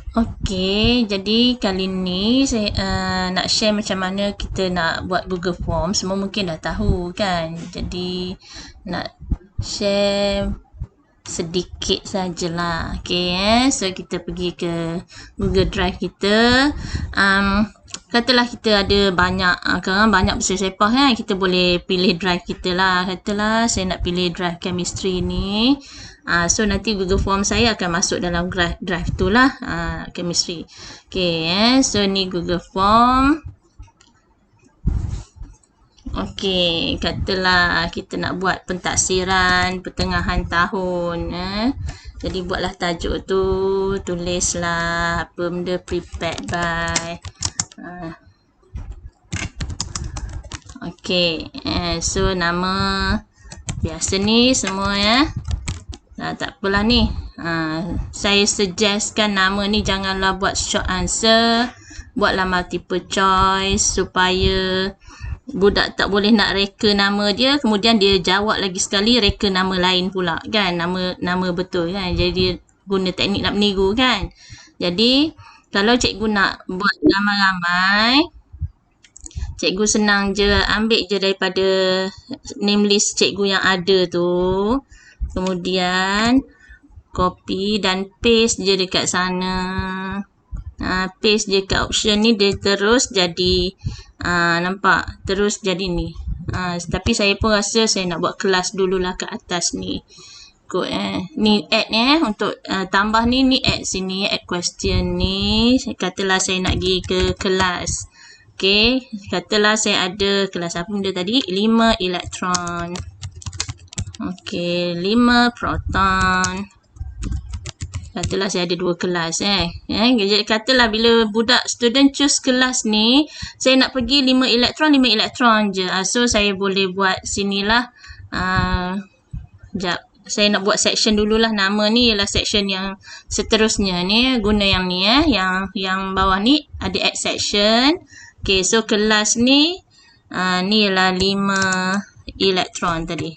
Okey, jadi kali ni saya nak share macam mana kita nak buat Google Form. Semua mungkin dah tahu kan. Jadi nak share sedikit sajalah. Okey, so kita pergi ke Google Drive kita. Katalah kita ada banyak kan, banyak bersepah kan, kita boleh pilih drive kita lah. Katalah saya nak pilih drive chemistry ni. So nanti Google Form saya akan masuk dalam drive tu lah, chemistry. Okay, so ni Google Form. Okey, katalah kita nak buat pentaksiran pertengahan tahun. Jadi buatlah tajuk tu, tulislah apa benda prepared by. Okey, so nama biasa ni semua ya. Tak apalah ni. Saya suggestkan nama ni janganlah buat short answer. Buatlah multiple choice supaya budak tak boleh nak reka nama dia, kemudian dia jawab lagi sekali reka nama lain pula kan, nama betul kan. Jadi guna teknik nak meniru kan. Jadi kalau cikgu nak buat ramai-ramai, cikgu senang je, ambil je daripada name list cikgu yang ada tu, kemudian copy dan paste je dekat sana. Paste je kat option ni, dia terus jadi nampak terus jadi ni. Tapi saya pun rasa saya nak buat kelas dululah kat atas ni kot ni add untuk tambah ni add sini, add question ni. Katalah saya nak pergi ke kelas. Okey, katalah saya ada kelas apa benda tadi, 5 elektron. Okey, 5 proton. Katalah saya ada 2 kelas Jadi katalah bila budak student choose kelas ni, saya nak pergi 5 elektron je. So saya boleh buat sinilah. Sekejap. Saya nak buat section dululah. Nama ni ialah section yang seterusnya ni. Guna yang ni yang bawah ni ada add section. Okay, so kelas ni ni ialah 5 elektron tadi.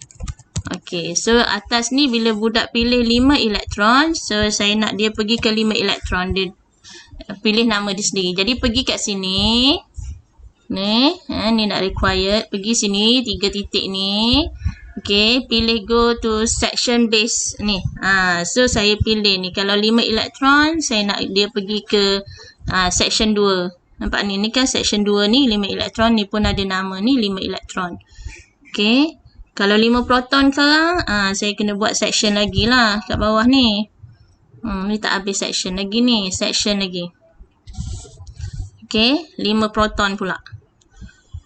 Okay, so atas ni bila budak pilih 5 elektron, so saya nak dia pergi ke 5 elektron, dia pilih nama dia sendiri. Jadi pergi kat sini. Ni, ni nak required. Pergi sini, 3 titik ni. Okay, pilih go to section base ni. So saya pilih ni. Kalau 5 elektron, saya nak dia pergi ke section 2. Nampak ni? Ni kan section 2 ni, 5 elektron. Ni pun ada nama ni, 5 elektron. Okay. Kalau 5 proton sekarang, saya kena buat section lagi lah kat bawah ni. Ni tak habis section lagi ni. Section lagi. Okay. 5 proton pula.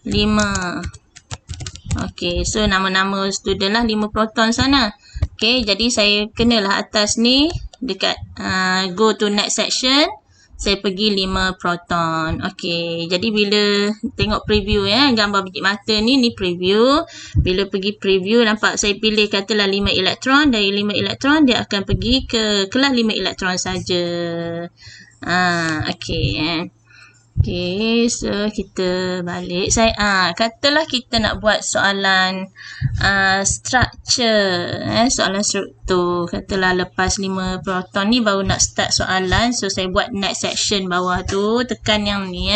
5. Okay, so nama-nama student lah 5 proton sana. Okay, jadi saya kenalah atas ni dekat go to next section. Saya pergi 5 proton. Okay, jadi bila tengok preview gambar biji mata ni preview. Bila pergi preview, nampak saya pilih katalah 5 elektron. Dari 5 elektron, dia akan pergi ke kelas 5 elektron saja. Okay. Okay, so kita balik. Katalah kita nak buat soalan structure. Soalan struktur. Katalah lepas 5 proton ni baru nak start soalan. So, saya buat next section bawah tu. Tekan yang ni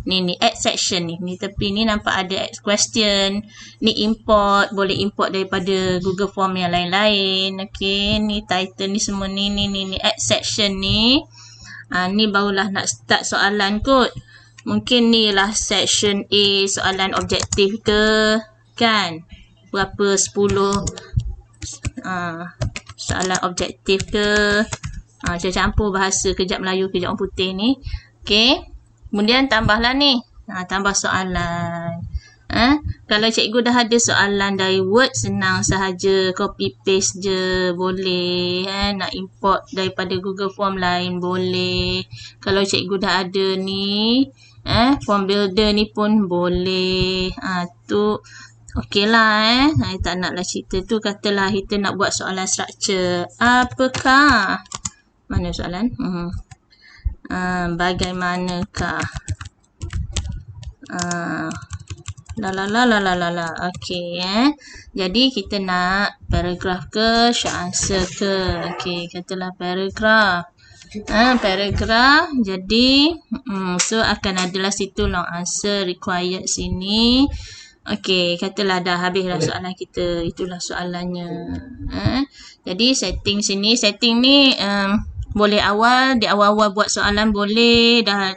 Ni add section ni. Ni tepi ni nampak ada add question. Ni import. Boleh import daripada Google Form yang lain-lain. Okay, ni title ni semua ni add section ni. Ni barulah nak start soalan kot. Mungkin ni lah section A, soalan objektif ke, kan? Berapa 10 soalan objektif ke. Saya campur bahasa, kejap Melayu, kejap orang putih ni. Okay. Kemudian tambahlah ni. Tambah soalan. Kalau cikgu dah ada soalan dari Word, senang sahaja copy paste je, boleh. Nak import daripada Google Form lain, boleh. Kalau cikgu dah ada ni, form builder ni pun boleh. Tu okey lah. Tak naklah cerita tu. Katalah kita nak buat soalan structure. Apakah? Mana soalan? Bagaimanakah? Okey Jadi kita nak paragraf ke short answer ke? Okey, katalah paragraf. paragraf. Jadi so akan adalah situ long answer required sini. Okey, katalah dah habislah soalan kita. Itulah soalannya. Jadi setting sini, setting ni boleh di awal-awal buat soalan boleh, dah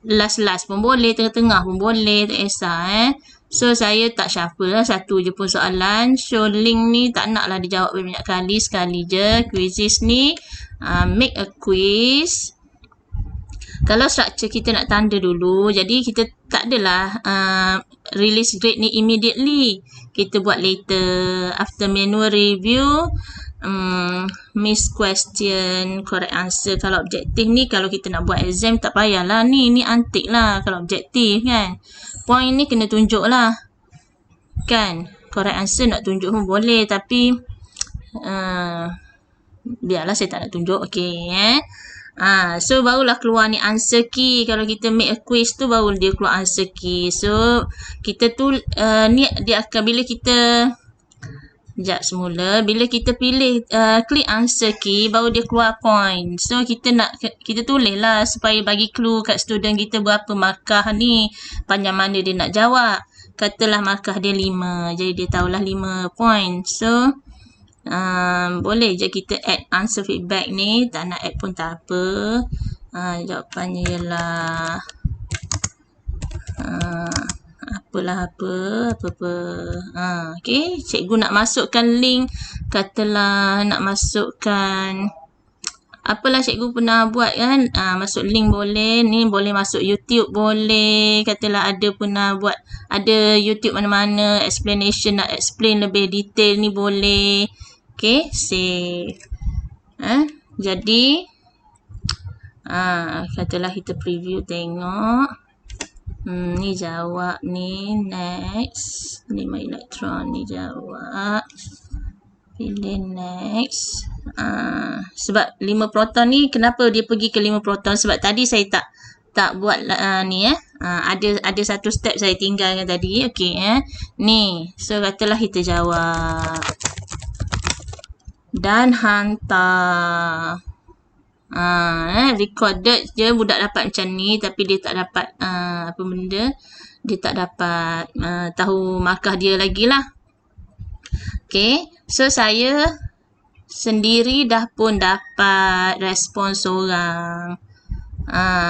last pun boleh, tengah-tengah pun boleh, tak kisah So saya tak shuffle lah, satu je pun soalan. So link ni tak naklah dijawab banyak kali, sekali je. Quizzes ni make a quiz. Kalau structure kita nak tanda dulu, jadi kita tak adalah release grade ni immediately. Kita buat later after manual review. Miss question, correct answer. Kalau objektif ni, kalau kita nak buat exam tak payahlah ni antik lah kalau objektif kan. Point ni kena tunjuk lah kan. Correct answer nak tunjuk pun boleh, tapi biarlah saya tak nak tunjuk. Okay so barulah keluar ni answer key. Kalau kita make a quiz tu baru dia keluar answer key. So kita tu ni dia akan bila kita bila kita pilih klik answer key baru dia keluar point. So kita tulis lah supaya bagi clue kat student kita berapa markah ni, panjang mana dia nak jawab. Katalah markah dia 5, jadi dia tahulah 5 point. So boleh je kita add answer feedback ni. Tak nak add pun tak apa. Jawapannya ialah apa. Okay, cikgu nak masukkan link. Katalah nak masukkan apalah cikgu pernah buat kan. Masuk link boleh. Ni boleh masuk YouTube boleh. Katalah ada pernah buat, ada YouTube mana-mana explanation, nak explain lebih detail ni boleh. Okay, save. Jadi katalah kita preview tengok. Ni jawab ni, next. 5 elektron ni jawab. Pilih next. Sebab 5 proton ni, kenapa dia pergi ke 5 proton? Sebab tadi saya tak buat ni ada satu step saya tinggalkan tadi. Okey ni. So katalah kita jawab dan hantar. Recorded je budak dapat macam ni, tapi dia tak dapat apa benda, dia tak dapat tahu markah dia lagi lah. Okay, so saya sendiri dah pun dapat respon seorang.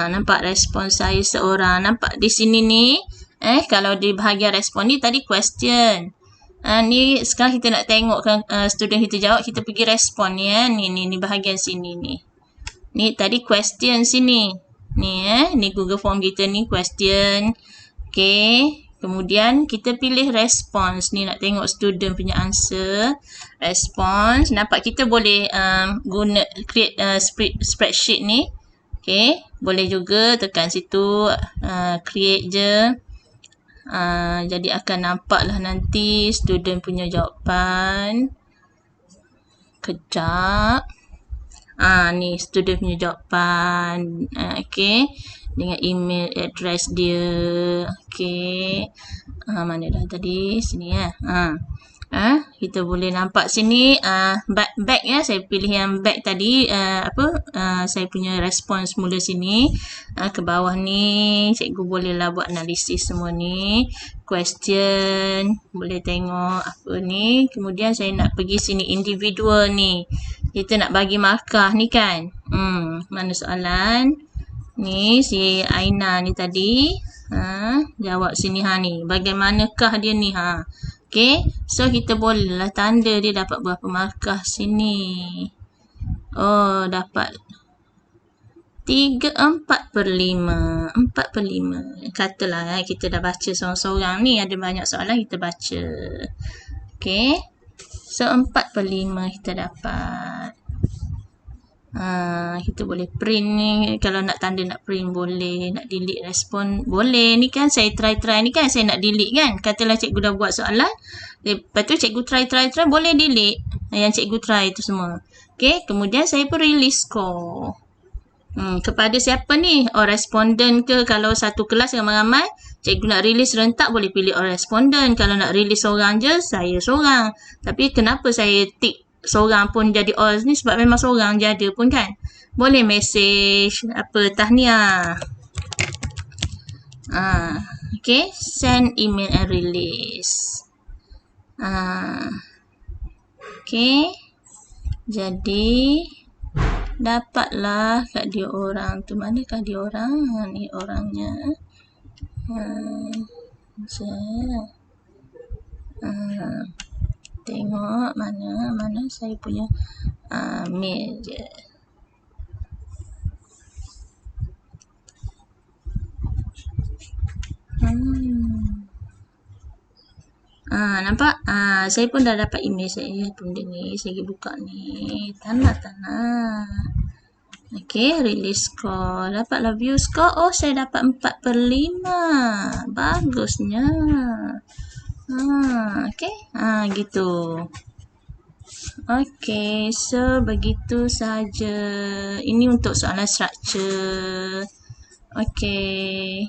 Nampak respon saya seorang. Nampak di sini ni, kalau di bahagian respon ni tadi question. Ni sekarang kita nak tengok kan student kita jawab, kita pergi respon ni ni bahagian sini ni. Ni tadi question sini. Ni Google Form kita ni question. Okay. Kemudian kita pilih response. Ni nak tengok student punya answer. Response. Nampak kita boleh guna create spreadsheet ni. Okay. Boleh juga tekan situ. Create je. Jadi akan nampak lah nanti student punya jawapan. Kejap. Ni student punya jawapan. Okay. Dengan email address dia. Okay. Mana dah tadi? Sini kita boleh nampak sini back saya pilih yang back tadi. Saya punya respons mula sini. Ke bawah ni cikgu bolehlah buat analisis semua ni. Question. Boleh tengok apa ni. Kemudian saya nak pergi sini individual ni. Kita nak bagi markah ni kan. Mana soalan? Ni si Aina ni tadi. Jawab sini ni. Bagaimanakah dia ni Okay. So kita bolehlah tanda dia dapat berapa markah sini. Oh, dapat 4/5. Katalah kita dah baca seorang-seorang ni. Ada banyak soalan kita baca. Okay. So 4/5 kita dapat. Kita boleh print ni. Kalau nak tanda nak print boleh. Nak delete respon boleh. Ni kan saya try ni kan saya nak delete kan. Katalah cikgu dah buat soalan. Lepas tu cikgu try boleh delete. Yang cikgu try tu semua. Okay. Kemudian saya pun release score. Kepada siapa ni? Responden ke? Kalau satu kelas ramai-ramai, cikgu nak release rentak boleh pilih responden. Kalau nak release seorang je, saya seorang. Tapi kenapa saya tick seorang pun jadi all ni sebab memang seorang je ada pun kan. Boleh message apa tahniah. Okay, send email and release. Okay, jadi dapatlah kat dia orang tu. Manakah dia orang? Ni orangnya. Tengok mana saya punya mail je. Nampak? Saya pun dah dapat email saya pun ni. Saya pergi buka ni. Tanah. Okay, release score. Dapatlah view score. Oh, saya dapat 4/5. Bagusnya. Okay. Gitu. Okay, so begitu saja. Ini untuk soalan structure. Okay.